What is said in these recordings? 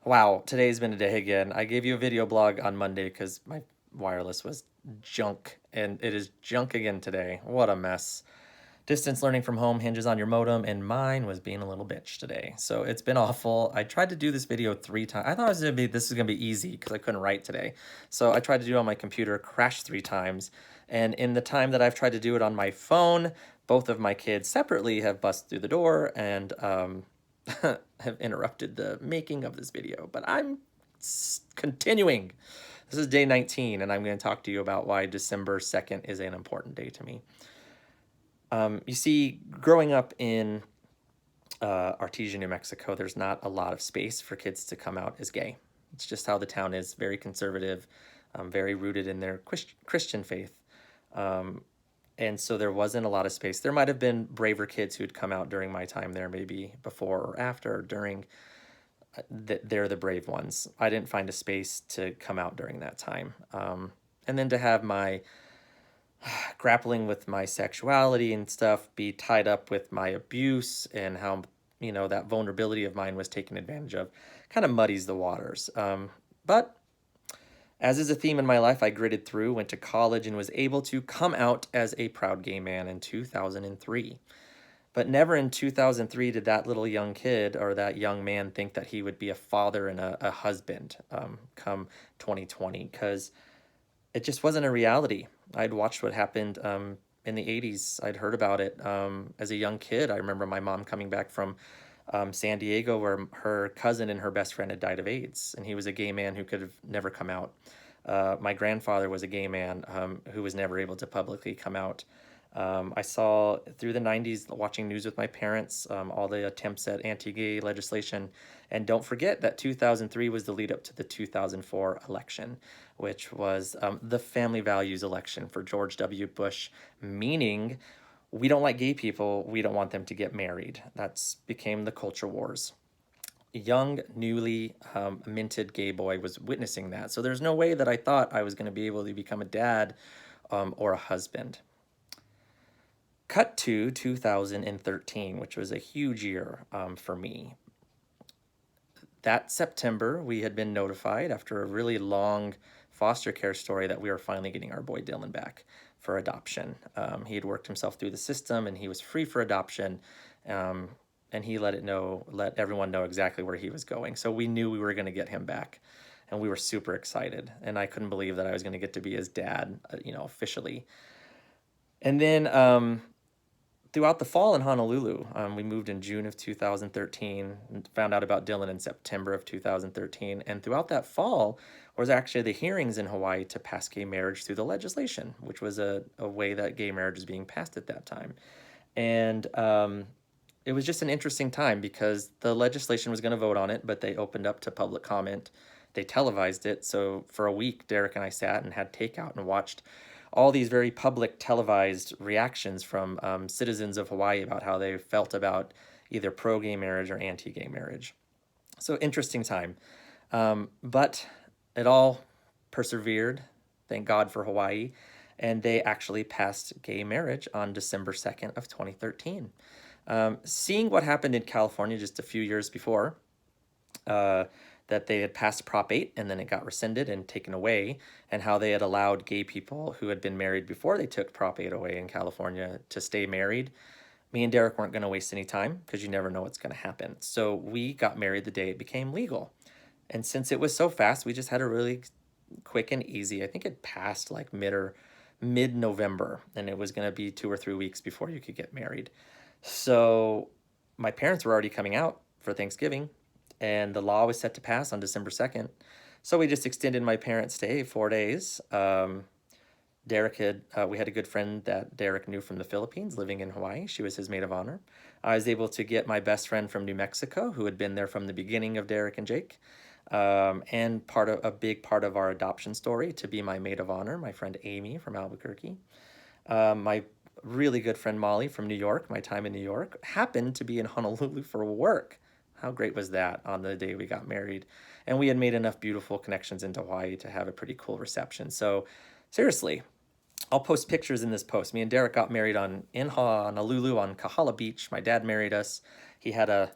Wow, today's been a day again. I gave you a video blog on Monday because my wireless was junk, and it is junk again today. What a mess. Distance learning from home hinges on your modem, and mine was being a little bitch today. So it's been awful. I tried to do this video 3 times. I thought this was gonna be easy because I couldn't write today. So I tried to do it on my computer, crashed 3 times, and in the time that I've tried to do it on my phone, both of my kids separately have busted through the door and have interrupted the making of this video. But I'm continuing. This is day 19, and I'm going to talk to you about why December 2nd is an important day to me. You see, growing up in Artesia, New Mexico, there's not a lot of space for kids to come out as gay. It's just how the town is, very conservative, very rooted in their Christian faith. And so there wasn't a lot of space. There might have been braver kids who'd come out during my time there, maybe before or after, or during. They're the brave ones. I didn't find a space to come out during that time. And then to have my grappling with my sexuality and stuff be tied up with my abuse and how, that vulnerability of mine was taken advantage of kind of muddies the waters. But as is a theme in my life, I gritted through, went to college, and was able to come out as a proud gay man in 2003. But never in 2003 did that little young kid or that young man think that he would be a father and a husband come 2020, because it just wasn't a reality. I'd watched what happened in the 80s. I'd heard about it as a young kid. I remember my mom coming back from San Diego, where her cousin and her best friend had died of AIDS, and he was a gay man who could have never come out. My grandfather was a gay man who was never able to publicly come out. I saw through the 90s, watching news with my parents, all the attempts at anti-gay legislation. And don't forget that 2003 was the lead up to the 2004 election, which was the family values election for George W. Bush, meaning we don't like gay people, we don't want them to get married. That's became the culture wars. A young, newly minted gay boy was witnessing that. So there's no way that I thought I was going to be able to become a dad or a husband. Cut to 2013, which was a huge year for me. That September, we had been notified after a really long foster care story that we were finally getting our boy Dylan back for adoption. He had worked himself through the system and he was free for adoption. And he let everyone know exactly where he was going. So we knew we were going to get him back, and we were super excited. And I couldn't believe that I was going to get to be his dad, officially. And then throughout the fall in Honolulu, we moved in June of 2013, and found out about Dylan in September of 2013. And throughout that fall was actually the hearings in Hawaii to pass gay marriage through the legislation, which was a way that gay marriage was being passed at that time. And it was just an interesting time because the legislation was going to vote on it, but they opened up to public comment. They televised it. So for a week, Derek and I sat and had takeout and watched all these very public televised reactions from citizens of Hawaii about how they felt about either pro-gay marriage or anti-gay marriage. So interesting time. But it all persevered. Thank God for Hawaii. And they actually passed gay marriage on December 2nd of 2013. Seeing what happened in California just a few years before, that they had passed Prop 8 and then it got rescinded and taken away, and how they had allowed gay people who had been married before they took Prop 8 away in California to stay married. Me and Derek weren't going to waste any time because you never know what's going to happen. So we got married the day it became legal. And since it was so fast, we just had a really quick and easy. I think it passed like mid-November, and it was going to be 2 or 3 weeks before you could get married. So my parents were already coming out for Thanksgiving, and the law was set to pass on December 2nd. So we just extended my parents' stay 4 days. We had a good friend that Derek knew from the Philippines living in Hawaii. She was his maid of honor. I was able to get my best friend from New Mexico, who had been there from the beginning of Derek and Jake, and a big part of our adoption story, to be my maid of honor, my friend Amy from Albuquerque. My really good friend Molly from New York, my time in New York, happened to be in Honolulu for work. How great was that on the day we got married? And we had made enough beautiful connections into Hawaii to have a pretty cool reception. So seriously, I'll post pictures in this post. Me and Derek got married in Honolulu on Kahala Beach. My dad married us. He had a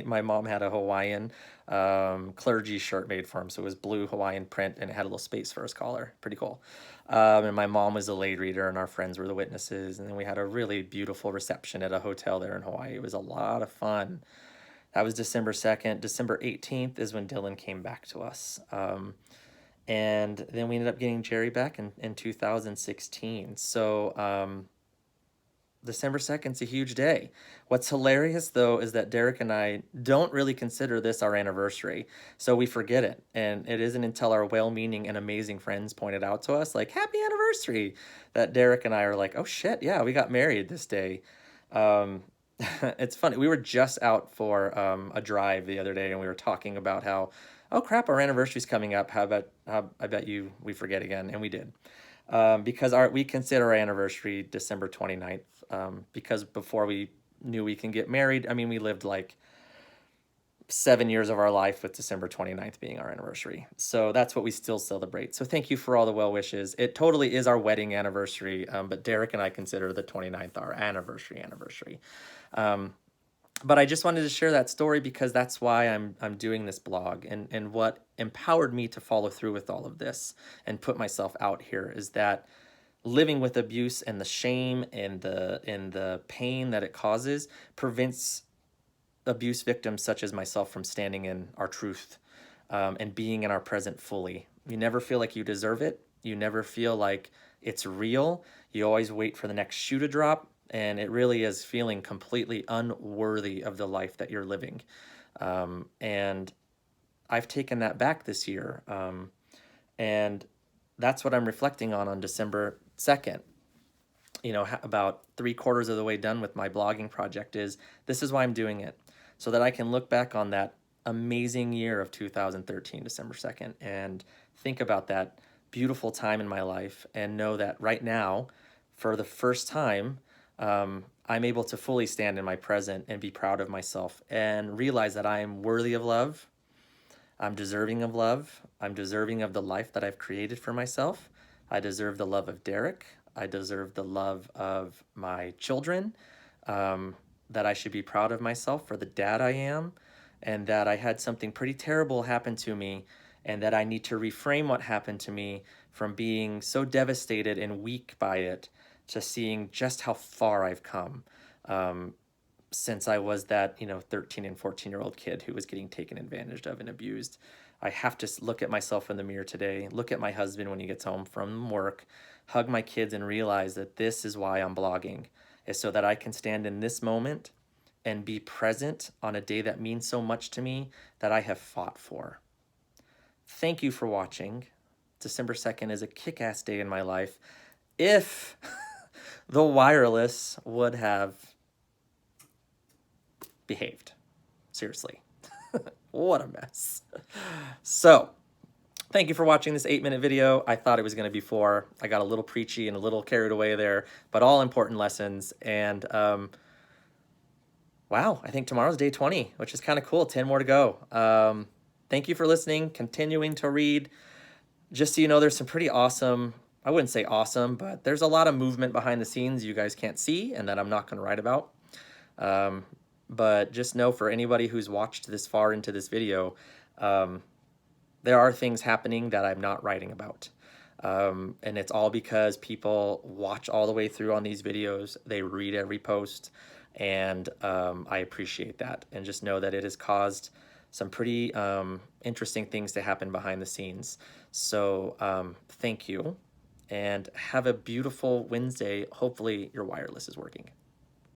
my mom had a Hawaiian clergy shirt made for him, so it was blue Hawaiian print and it had a little space for his collar. Pretty cool. And my mom was the lay reader, and our friends were the witnesses. And then we had a really beautiful reception at a hotel there in Hawaii. It was a lot of fun. That was December 2nd. December 18th is when Dylan came back to us. And then we ended up getting Jerry back in 2016. So December 2nd is a huge day. What's hilarious, though, is that Derek and I don't really consider this our anniversary, so we forget it. And it isn't until our well-meaning and amazing friends pointed out to us, like, happy anniversary, that Derek and I are like, oh shit, yeah, we got married this day. It's funny. We were just out for a drive the other day, and we were talking about how, oh crap, our anniversary's coming up. I bet we forget again, and we did. Because we consider our anniversary December 29th, because before we knew we can get married, I mean, we lived like 7 years of our life with December 29th being our anniversary. So that's what we still celebrate. So thank you for all the well wishes. It totally is our wedding anniversary, but Derek and I consider the 29th our anniversary. But I just wanted to share that story because that's why I'm doing this blog, and what empowered me to follow through with all of this and put myself out here is that living with abuse and the shame and the pain that it causes prevents abuse victims such as myself from standing in our truth, and being in our present fully. You never feel like you deserve it. You never feel like it's real. You always wait for the next shoe to drop, and it really is feeling completely unworthy of the life that you're living. And I've taken that back this year, and that's what I'm reflecting on December 2nd. You know, about 3/4 of the way done with my blogging project is this is why I'm doing it, so that I can look back on that amazing year of 2013, December 2nd, and think about that beautiful time in my life and know that right now, for the first time, I'm able to fully stand in my present and be proud of myself and realize that I am worthy of love. I'm deserving of love. I'm deserving of the life that I've created for myself. I deserve the love of Derek. I deserve the love of my children. That I should be proud of myself for the dad I am, and that I had something pretty terrible happen to me, and that I need to reframe what happened to me from being so devastated and weak by it to seeing just how far I've come, since I was that, 13 and 14-year-old kid who was getting taken advantage of and abused. I have to look at myself in the mirror today, look at my husband when he gets home from work, hug my kids, and realize that this is why I'm blogging, is so that I can stand in this moment and be present on a day that means so much to me that I have fought for. Thank you for watching. December 2nd is a kick-ass day in my life. If the wireless would have behaved. Seriously. What a mess. So, thank you for watching this 8-minute video. I thought it was going to be 4. I got a little preachy and a little carried away there, but all important lessons. And wow, I think tomorrow's day 20, which is kind of cool. 10 more to go. Thank you for listening, continuing to read. Just so you know, there's some pretty awesome, I wouldn't say awesome, but there's a lot of movement behind the scenes you guys can't see and that I'm not going to write about. But just know, for anybody who's watched this far into this video, there are things happening that I'm not writing about. And it's all because people watch all the way through on these videos. They read every post, and I appreciate that. And just know that it has caused some pretty interesting things to happen behind the scenes. So thank you, and have a beautiful Wednesday. Hopefully your wireless is working.